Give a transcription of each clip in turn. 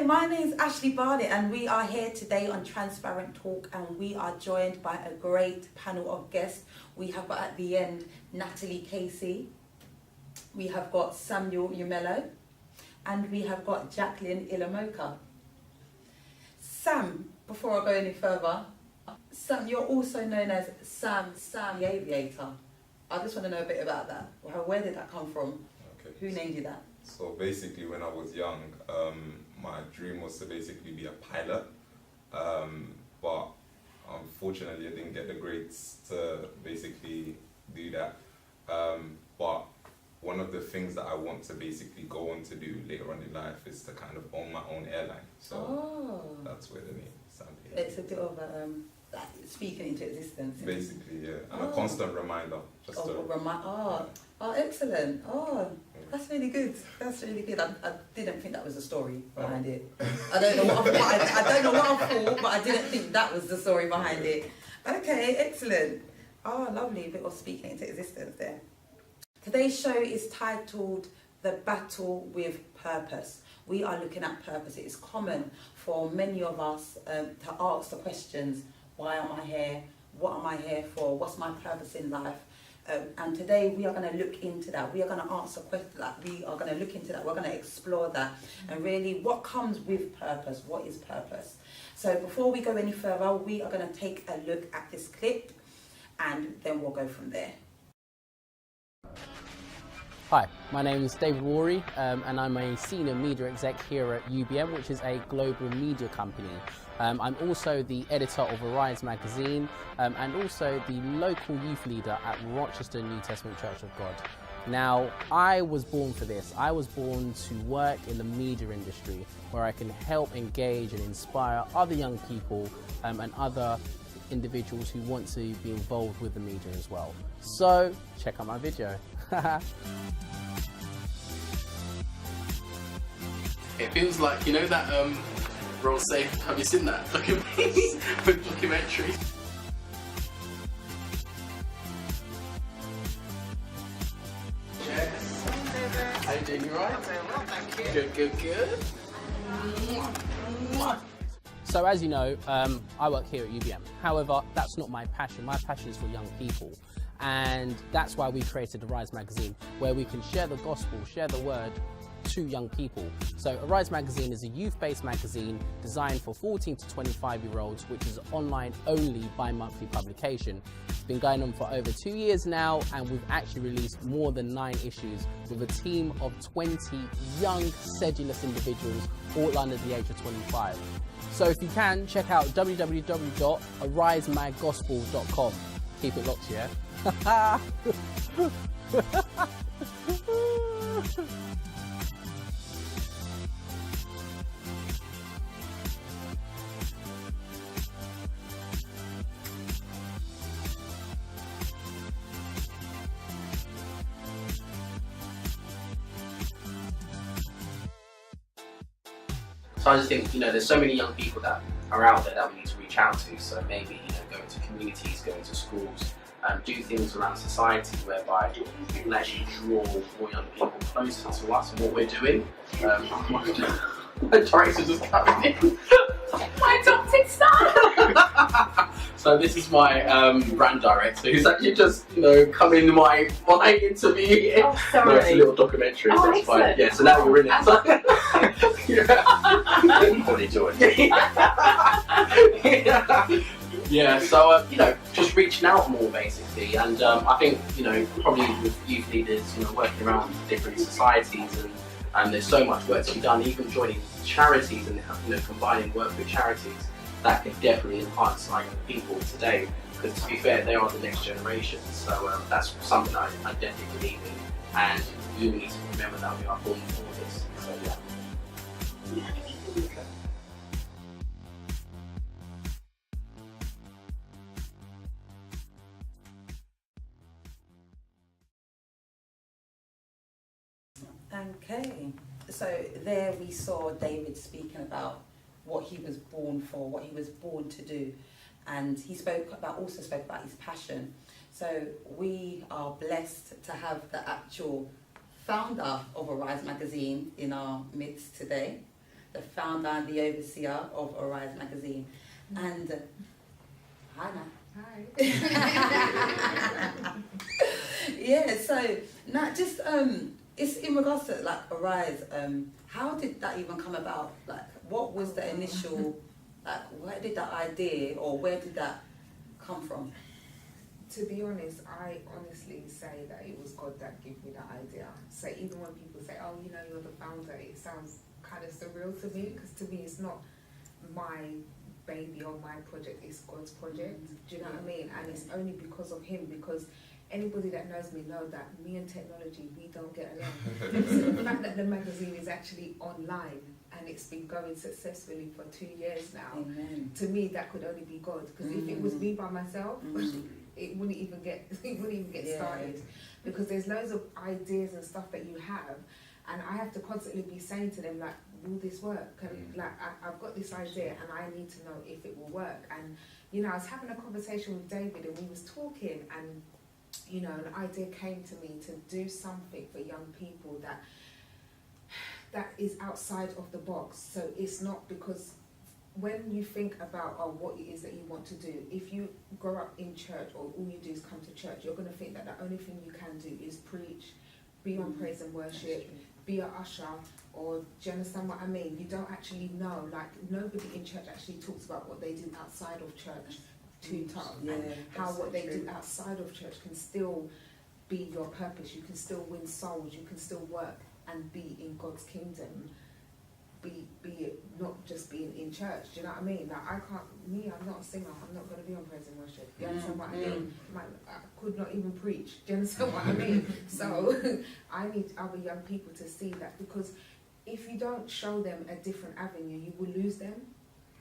Hi, my name is Ashley Barnett and we are here today on Transparent Talk, and we are joined by a great panel of guests. We have got at the end Natalie Casey, we have got Samuel Umello, and we have got Jacqueline Ilamoka. Sam, before I go any further, Sam, you're also known as Sam the Aviator. I just want to know a bit about that. Where did that come from? Okay. Who named you that? So basically, when I was young, my dream was to basically be a pilot, but unfortunately, I didn't get the grades to basically do that. But one of the things that I want to basically go on to do later on in life is to kind of own my own airline. So that's where the name Sam. It's a bit of like speaking into existence. Basically, yeah, and a constant reminder. Just Excellent. That's really good. That's really good. I didn't think that was the story behind it. I don't know what I thought, but I didn't think that was the story behind it. Okay, excellent. Lovely. A bit of speaking into existence there. Today's show is titled The Battle with Purpose. We are looking at purpose. It is common for many of us to ask the questions, why am I here? What am I here for? What's my purpose in life? And today we are going to look into that. We are going to answer questions that. We are going to look into that. We're going to explore that. And really, what comes with purpose? What is purpose? So before we go any further, we are going to take a look at this clip, and then we'll go from there. Hi, my name is David Worry, and I'm a senior media exec here at UBM, which is a global media company. I'm also the editor of Arise magazine, and also the local youth leader at Rochester New Testament Church of God. Now, I was born for this. I was born to work in the media industry, where I can help engage and inspire other young people and other individuals who want to be involved with the media as well. So, check out my video. It feels like, you know that Roll Safe, have you seen that documentary? Yes. How you doing, you right? I'm doing well, thank you. Good. So as you know, I work here at UBM. However, that's not my passion. My passion is for young people. And that's why we created Arise magazine, where we can share the gospel, share the word to young people. So Arise magazine is a youth-based magazine designed for 14 to 25-year-olds, which is online only bi-monthly publication. It's been going on for over 2 years now, and we've actually released more than 9 issues with a team of 20 young, sedulous individuals, all under the age of 25. So if you can, check out www.arisemaggospel.com. Keep it locked, yeah? So I just think, there's so many young people that are out there that we need to reach out to. So maybe, go into communities, go into schools, do things around society whereby we can actually draw more young people closer to us and what we're doing. My director just coming in. My adopted son! So this is my brand director, who's actually just, come in my interview here. Oh, sorry. No, it's a little documentary, so it's fine. Yeah, so now you're in it. So, Probably joined. Yeah, so, just reaching out more basically. And I think, probably with youth leaders, working around different societies and there's so much work to be done, even joining charities and, combining work with charities, that can definitely enhance our young people today. Because to be fair, they are the next generation. So that's something I definitely believe in. And we need to remember that we are born for this. So yeah. Okay, so there we saw David speaking about what he was born for, what he was born to do, and he also spoke about his passion. So we are blessed to have the actual founder of Arise magazine in our midst today. the founder and the overseer of Arise magazine. And hi, Hi. yeah. So now, just it's in regards to like Arise. How did that even come about? Like, what was the initial? Like, where did that idea, or where did that come from? To be honest, I honestly say that it was God that gave me that idea. So even when people say, oh, you know, you're the founder, it sounds kind of surreal to me, because to me it's not my baby or my project, it's God's project. Do you know what I mean? And it's only because of him, because anybody that knows me know that me and technology, we don't get along. So the fact that the magazine is actually online and it's been going successfully for 2 years now, Amen. to me that could only be God. Because if it was me by myself, it wouldn't even get started, because there's loads of ideas and stuff that you have, and I have to constantly be saying to them, like, will this work? And like, I've got this idea and I need to know if it will work. And you know, I was having a conversation with David and we was talking, and you know, an idea came to me to do something for young people that is outside of the box. So it's not, because when you think about what it is that you want to do, if you grow up in church or all you do is come to church, you're going to think that the only thing you can do is preach, be on praise and worship, be an usher, or do you understand what I mean? You don't actually know, like, nobody in church actually talks about what they do outside of church too tough, and how what they do outside of church can still be your purpose. You can still win souls, you can still work and be in God's kingdom, be it not just being in church. Do you know what I mean? Like, I'm not a singer, I'm not going to be on praise and worship. Do you understand what I mean? I could not even preach. Do you understand what I mean? So I need other young people to see that, because if you don't show them a different avenue, you will lose them.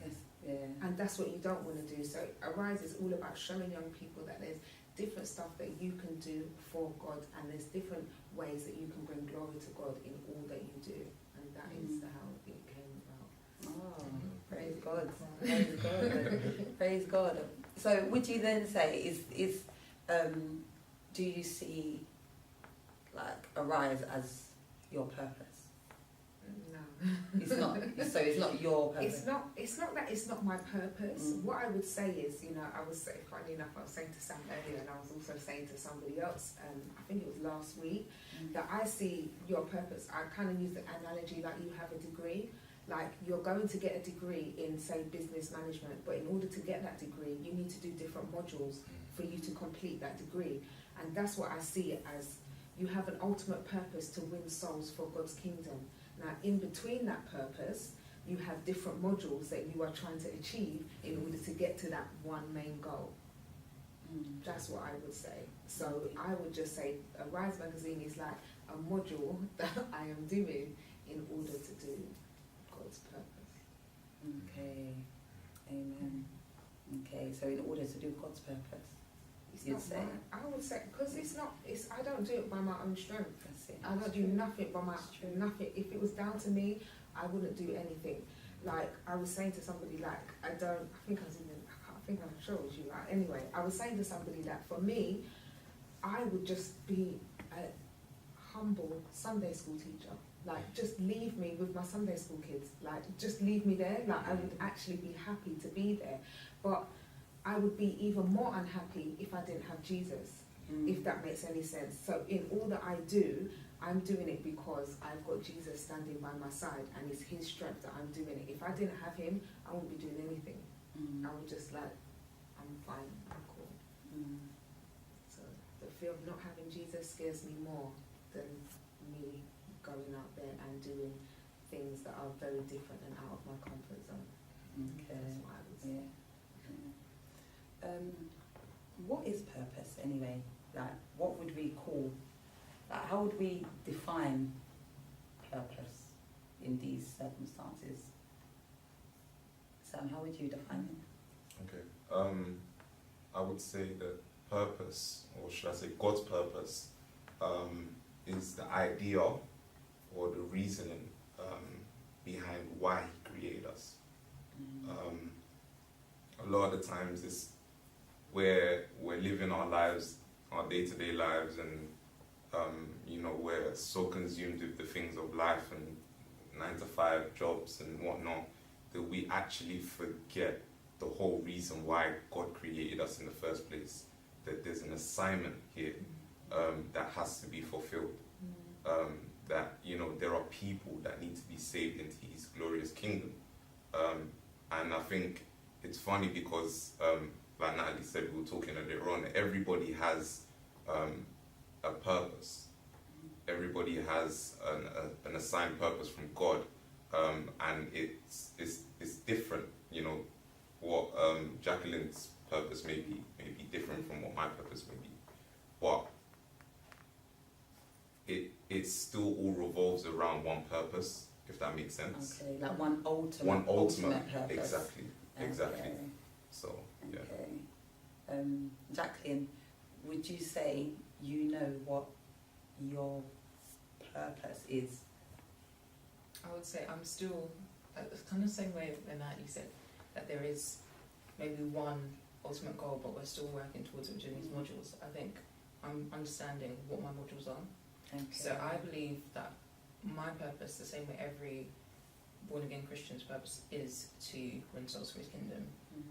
Yes. Yeah. And that's what you don't want to do. So Arise is all about showing young people that there's different stuff that you can do for God, and there's different ways that you can bring glory to God in all that you do. And that is how it came about. Oh, praise God. Praise God. Praise God. So would you then say, do you see like Arise as your purpose? No. It's not. So it's not your purpose. It's not that it's not my purpose. What I would say is, you know, funny enough, I was saying to Sam earlier, and I was also saying to somebody else, I think it was last week, that I see your purpose. I kind of use the analogy like you have a degree. Like, you're going to get a degree in, say, business management, but in order to get that degree, you need to do different modules for you to complete that degree. And that's what I see it as. You have an ultimate purpose to win souls for God's kingdom. Now, in between that purpose, you have different modules that you are trying to achieve in order to get to that one main goal. That's what I would say. So I would just say Arise magazine is like a module that I am doing in order to do God's purpose. Okay. Amen. Okay. So in order to do God's purpose, It's not say? I would say, because I don't do it by my own strength. That's it. I don't do nothing by nothing. If it was down to me, I wouldn't do anything. Like, I was saying to somebody, like, I think I'm sure it was you. Like, anyway, I was saying to somebody that for me, I would just be a humble Sunday school teacher. Like, just leave me with my Sunday school kids. Like, just leave me there. Like, I would actually be happy to be there. But I would be even more unhappy if I didn't have Jesus, if that makes any sense. So in all that I do, I'm doing it because I've got Jesus standing by my side, and it's his strength that I'm doing it. If I didn't have him, I wouldn't be doing anything. I would just like, I'm fine, I'm cool. So the fear of not having Jesus scares me more than me going out there and doing things that are very different and out of my comfort zone. Okay. That's what I would say. What is purpose anyway? Like, what would we call? Like, how would we define purpose in these circumstances? Sam, how would you define it? Okay. I would say that purpose, or should I say God's purpose, is the idea or the reasoning behind why he created us. A lot of the times it's where we're living our lives, our day-to-day lives, and you know, we're so consumed with the things of life and 9-to-5 jobs and whatnot, that we actually forget the whole reason why God created us in the first place. That there's an assignment here that has to be fulfilled. That, you know, there are people that need to be saved into His glorious kingdom. And I think it's funny because, like Natalie said, we were talking earlier on, everybody has a purpose. Everybody has an assigned purpose from God, and it's different. You know, what Jacqueline's purpose may be different from what my purpose may be, but it still all revolves around one purpose, if that makes sense. Okay, like one ultimate purpose. Exactly. Okay. So yeah. Okay. Jacqueline, would you say you know what your purpose is? I would say I'm still kind of the same way when you said that there is maybe one ultimate goal, but we're still working towards it within these modules. I think I'm understanding what my modules are. Okay. So I believe that my purpose, the same way every born again Christian's purpose, is to win souls for His kingdom.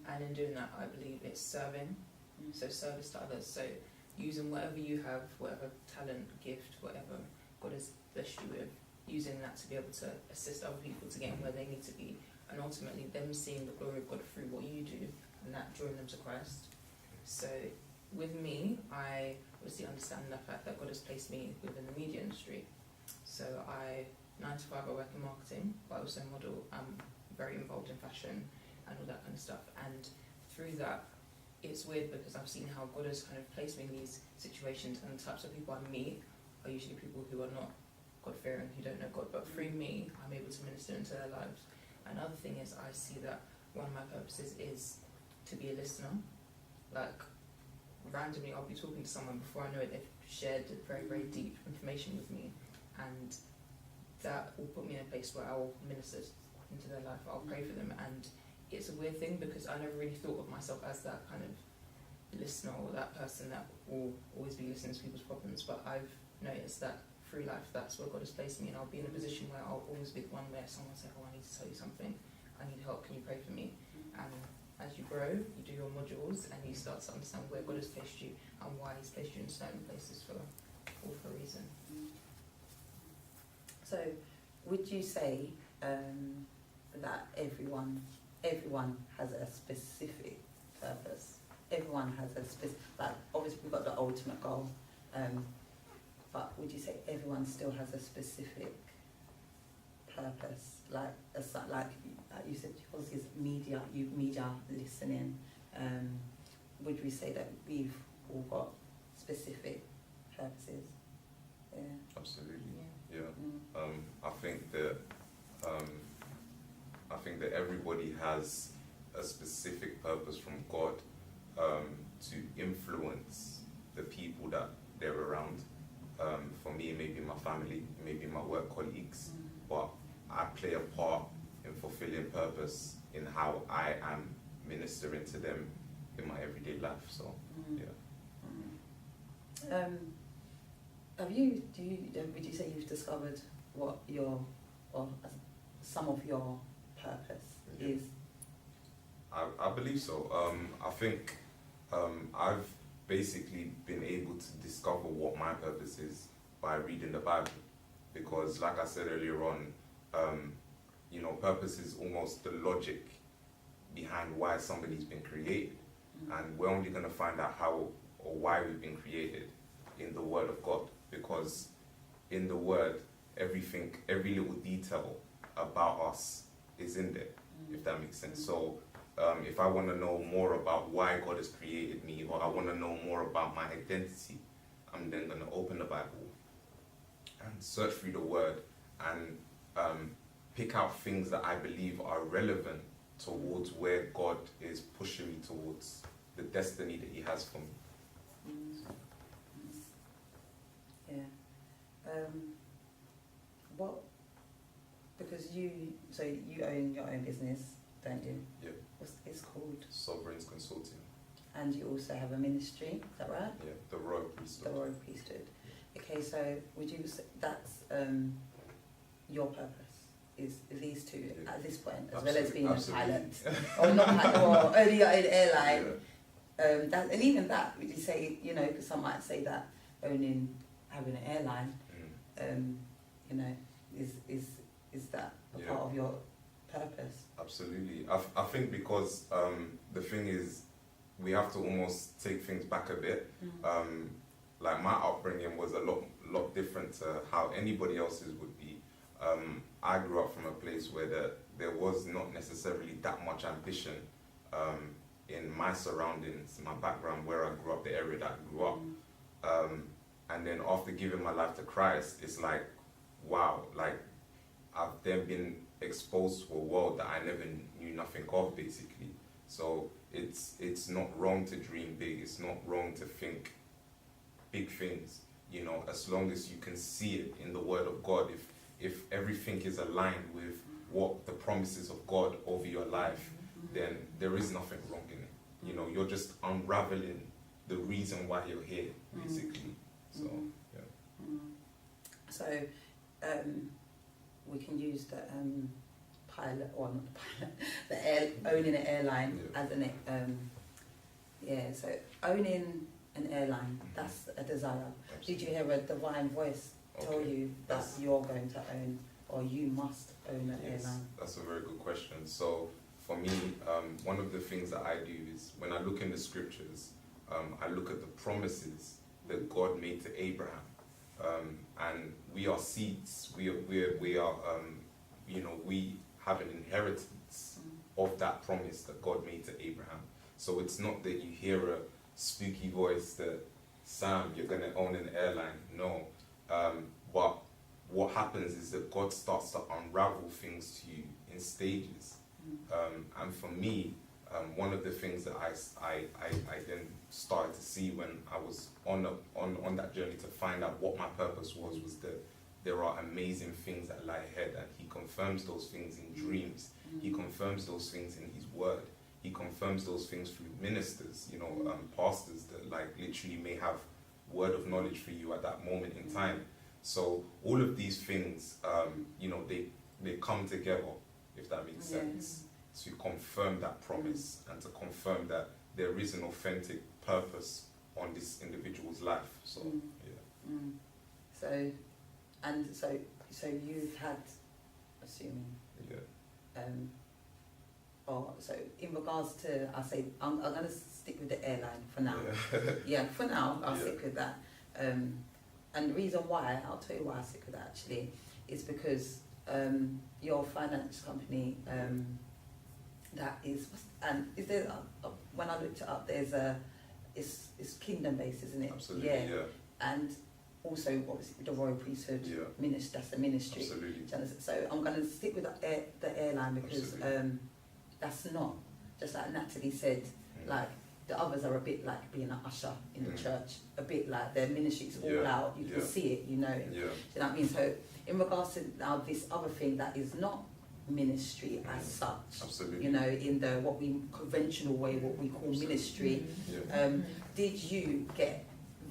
And in doing that, I believe it's serving. So service to others. So using whatever you have, whatever talent, gift, whatever God has blessed you with, using that to be able to assist other people to get where they need to be, and ultimately them seeing the glory of God through what you do, and that drawing them to Christ. So with me, I obviously understand the fact that God has placed me within the media industry. So 9-to-5 I work in marketing, but I also model. I'm very involved in fashion and all that kind of stuff. And through that, it's weird because I've seen how God has kind of placed me in these situations, and the types of people I meet are usually people who are not God-fearing, who don't know God, but through me, I'm able to minister into their lives. Another thing is I see that one of my purposes is to be a listener. Like, randomly I'll be talking to someone, before I know it, they've shared very, very deep information with me, and that will put me in a place where I'll minister into their life, I'll pray for them. And it's a weird thing because I never really thought of myself as that kind of listener or that person that will always be listening to people's problems, but I've noticed that through life, that's where God has placed me, and I'll be in a position where I'll always be the one where someone says, oh, I need to tell you something, I need help, can you pray for me? And as you grow, you do your modules and you start to understand where God has placed you and why He's placed you in certain places for a reason. So, would you say that everyone has a specific purpose? Everyone has a specific, like, obviously we've got the ultimate goal, but would you say everyone still has a specific purpose? Like you said, yours is media listening. Would we say that we've all got specific purposes? Yeah. Absolutely. Yeah. I think that everybody has a specific purpose from God to influence the people that they're around. For me, maybe my family, maybe my work colleagues, but I play a part in fulfilling purpose in how I am ministering to them in my everyday life. So, yeah. Would you say you've discovered what some of your purpose is? I believe so. I think I've basically been able to discover what my purpose is by reading the Bible, because like I said earlier on, purpose is almost the logic behind why somebody's been created, and we're only going to find out how or why we've been created in the Word of God, because in the Word, every little detail about us is in there, if that makes sense. So if I want to know more about why God has created me, or I want to know more about my identity, I'm then going to open the Bible and search through the Word and pick out things that I believe are relevant towards where God is pushing me towards, the destiny that He has for me. Yeah. Because you own your own business, don't you? Yeah. What's it's called? Sovereigns Consulting. And you also have a ministry, is that right? Yeah, the Royal Priesthood. The Royal Priesthood. Okay, so would you say that's your purpose? is these two Yeah. at this point, as well as being Absolutely. a pilot, or not pilot, or earlier in airline. That, and even that, would you say, you know, because some might say that having an airline, you know, is that a part of your purpose? Absolutely. I think because the thing is, we have to almost take things back a bit. Like my upbringing was a lot different to how anybody else's would be. I grew up from a place where there was not necessarily that much ambition in my surroundings, my background, where I grew up, the area that I grew up. And then after giving my life to Christ, it's like, wow, like I've then been exposed to a world that I never knew nothing of, basically. So it's not wrong to dream big. It's not wrong to think big things, you know, as long as you can see it in the Word of God. If everything is aligned with what the promises of God over your life, then there is nothing wrong in it. You know, you're just unraveling the reason why you're here, basically. So, yeah. So, we can use the pilot, or not the pilot, owning an airline as an so owning an airline, that's a desire. Did you hear a divine voice tell you that you're going to own, or you must own an airline? That's a very good question. So for me, one of the things that I do is when I look in the scriptures, I look at the promises that God made to Abraham. And we are seeds. We are you know, we have an inheritance of that promise that God made to Abraham. So it's not that you hear a spooky voice that, Sam, you're going to own an airline. No. But what happens is that God starts to unravel things to you in stages. And for me, one of the things that I then started to see when I was on that journey to find out what my purpose was that there are amazing things that lie ahead, and He confirms those things in dreams. He confirms those things in His Word. He confirms those things through ministers, you know, pastors that like literally may have word of knowledge for you at that moment in time. So all of these things, you know, they come together, if that makes sense, to confirm that promise and to confirm that there is an authentic purpose on this individual's life. So, So you've had, assuming, so in regards to, I'm going to stick with the airline for now. For now, I'll stick with that. And the reason why, I'll tell you why I stick with that actually, is because your finance company, that is, and is there, when I looked it up, there's it's kingdom based, isn't it? Absolutely, And also, obviously, the royal priesthood, that's the ministry. Absolutely. So I'm going to stick with the airline because that's not, just like Natalie said, like the others are a bit like being an usher in the church, a bit like their ministry's all out, you can see it, you know. Do you know what I mean? So in regards to now this other thing that is not ministry as such, you know, in the what we conventional way, what we call ministry, did you get,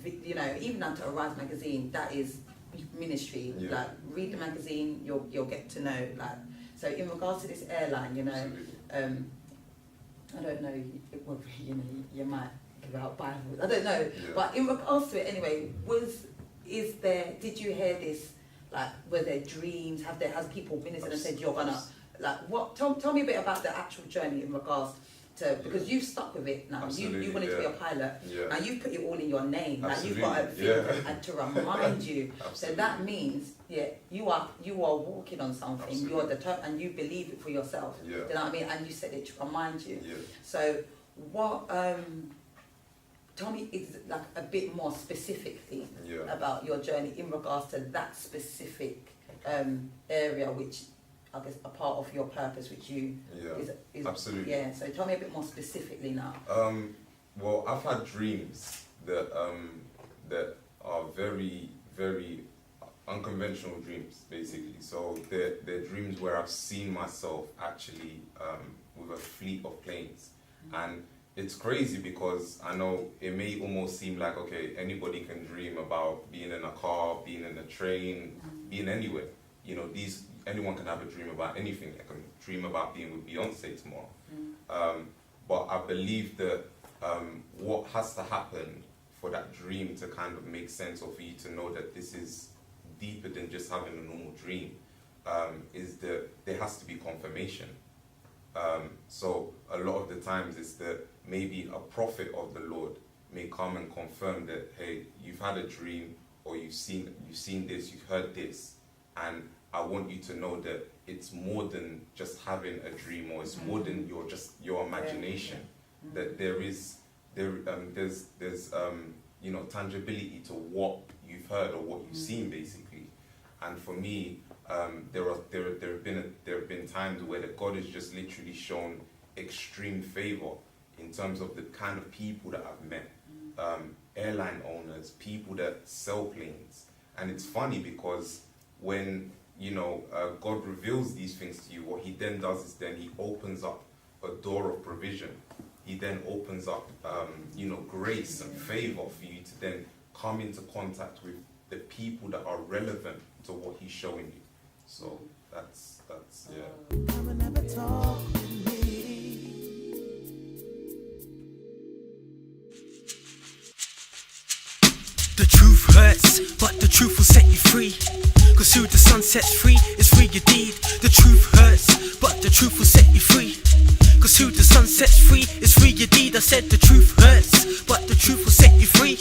you know, even unto Arise magazine, that is ministry. Like read the magazine, you'll get to know. Like, so in regards to this airline, you know, I don't know, well, you know, you might give out Bibles, I don't know, but in regards to it anyway, did you hear this, like, were there dreams, has people ministered and said you're gonna, like, what, tell me a bit about the actual journey in regards to, because you've stuck with it now, you wanted to be a pilot, and you've put it all in your name, like you've got a thing and to remind you, so that means, you are walking on something, you're determined, and you believe it for yourself, you know what I mean, and you said it to remind you, so what, tell me like a bit more specifically about your journey in regards to that specific area, which I guess a part of your purpose, which you is absolutely. So tell me a bit more specifically now. Well, I've had dreams that that are very, very unconventional dreams, basically. So they're dreams where I've seen myself actually with a fleet of planes, and it's crazy because I know it may almost seem like, okay, anybody can dream about being in a car, being in a train, being anywhere. you know, anyone can have a dream about anything. They can dream about being with Beyonce tomorrow. But I believe that what has to happen for that dream to kind of make sense, or for you to know that this is deeper than just having a normal dream, is that there has to be confirmation. So a lot of the times it's that maybe a prophet of the Lord may come and confirm that, hey, you've had a dream, or you've seen this, you've heard this, and I want you to know that it's more than just having a dream, or it's more than your imagination. That there's you know, tangibility to what you've heard or what you've seen, basically. And for me, there have been times where that God has just literally shown extreme favor in terms of the kind of people that I've met, airline owners, people that sell planes. And it's funny because when, you know, God reveals these things to you, what he then does is then he opens up a door of provision. He then opens up, you know, grace and favor for you to then come into contact with the people that are relevant to what he's showing you. So that's yeah. Come and never talk with me. The truth hurts, but the truth will set you free. Cause who the sun sets free is free indeed. The truth hurts, but the truth will set you free. Cause who the sun sets free is free indeed. I said the truth hurts, but the truth will set you free.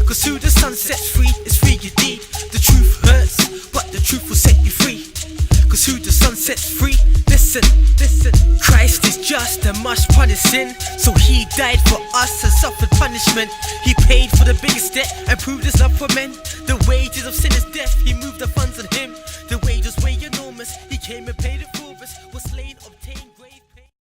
Cause who the sun sets free is free indeed. The truth hurts, but the truth will set you free. Cause who the sun sets free, listen, listen. Christ is just and must punish sin. So he died for us and suffered punishment. He paid for the biggest debt and proved his love for men. The wages of sin is death, he moved the funds on him. The